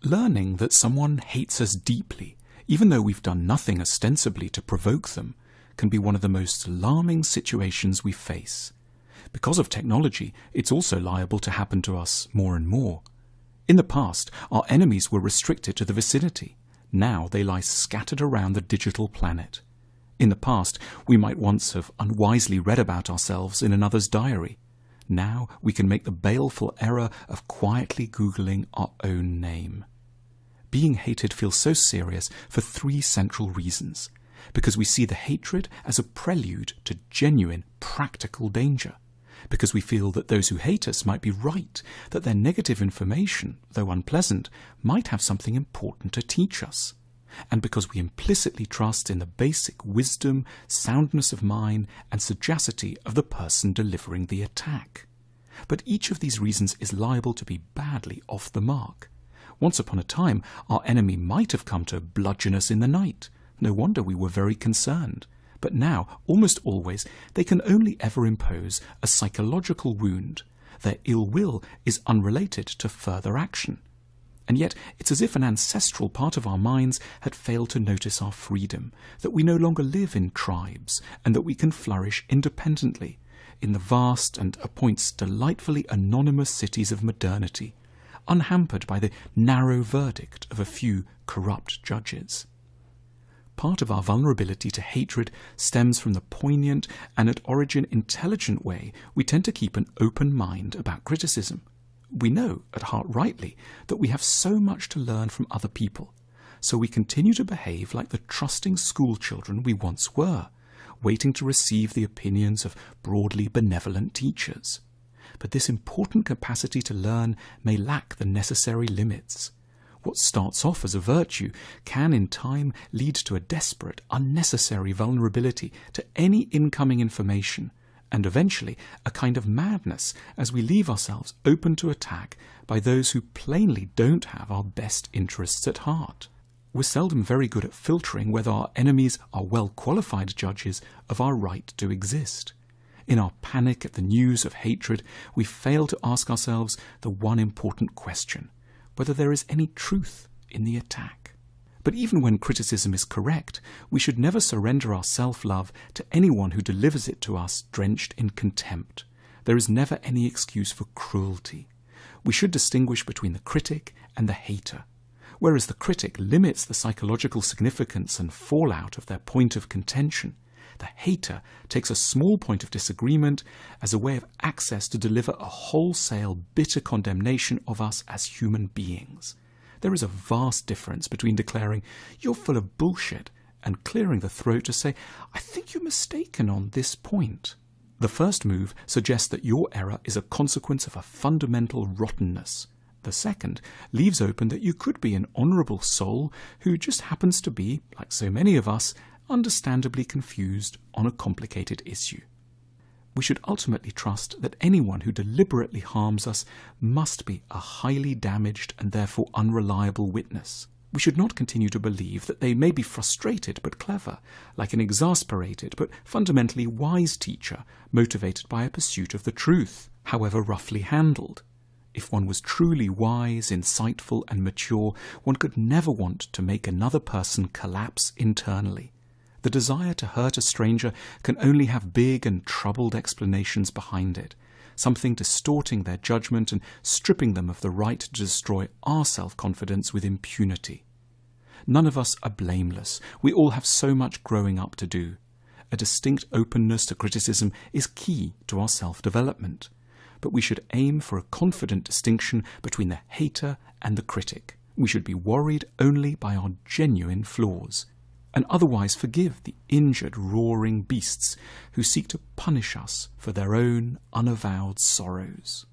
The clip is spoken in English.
Learning that someone hates us deeply, even though we've done nothing ostensibly to provoke them, can be one of the most alarming situations we face. Because of technology, it's also liable to happen to us more and more. In the past, our enemies were restricted to the vicinity. Now they lie scattered around the digital planet. In the past, we might once have unwisely read about ourselves in another's diary. Now we can make the baleful error of quietly Googling our own name. Being hated feels so serious for three central reasons. Because we see the hatred as a prelude to genuine, practical danger. Because we feel that those who hate us might be right, that their negative information, though unpleasant, might have something important to teach us. And because we implicitly trust in the basic wisdom, soundness of mind, and sagacity of the person delivering the attack. But each of these reasons is liable to be badly off the mark. Once upon a time, our enemy might have come to bludgeon us in the night. No wonder we were very concerned. But now, almost always, they can only ever impose a psychological wound. Their ill will is unrelated to further action. And yet it's as if an ancestral part of our minds had failed to notice our freedom, that we no longer live in tribes, and that we can flourish independently in the vast and at points delightfully anonymous cities of modernity, unhampered by the narrow verdict of a few corrupt judges. Part of our vulnerability to hatred stems from the poignant and at origin intelligent way we tend to keep an open mind about criticism. We know, at heart rightly, that we have so much to learn from other people, so we continue to behave like the trusting schoolchildren we once were, waiting to receive the opinions of broadly benevolent teachers. But this important capacity to learn may lack the necessary limits. What starts off as a virtue can in time lead to a desperate, unnecessary vulnerability to any incoming information, and eventually a kind of madness as we leave ourselves open to attack by those who plainly don't have our best interests at heart. We're seldom very good at filtering whether our enemies are well-qualified judges of our right to exist. In our panic at the news of hatred, we fail to ask ourselves the one important question: whether there is any truth in the attack. But even when criticism is correct, we should never surrender our self-love to anyone who delivers it to us drenched in contempt. There is never any excuse for cruelty. We should distinguish between the critic and the hater. Whereas the critic limits the psychological significance and fallout of their point of contention, the hater takes a small point of disagreement as a way of access to deliver a wholesale, bitter condemnation of us as human beings. There is a vast difference between declaring, "You're full of bullshit," and clearing the throat to say, "I think you're mistaken on this point." The first move suggests that your error is a consequence of a fundamental rottenness. The second leaves open that you could be an honourable soul who just happens to be, like so many of us, understandably confused on a complicated issue. We should ultimately trust that anyone who deliberately harms us must be a highly damaged and therefore unreliable witness. We should not continue to believe that they may be frustrated but clever, like an exasperated but fundamentally wise teacher motivated by a pursuit of the truth, however roughly handled. If one was truly wise, insightful, and mature, one could never want to make another person collapse internally. The desire to hurt a stranger can only have big and troubled explanations behind it, something distorting their judgment and stripping them of the right to destroy our self-confidence with impunity. None of us are blameless. We all have so much growing up to do. A distinct openness to criticism is key to our self-development. But we should aim for a confident distinction between the hater and the critic. We should be worried only by our genuine flaws, and otherwise forgive the injured, roaring beasts who seek to punish us for their own unavowed sorrows.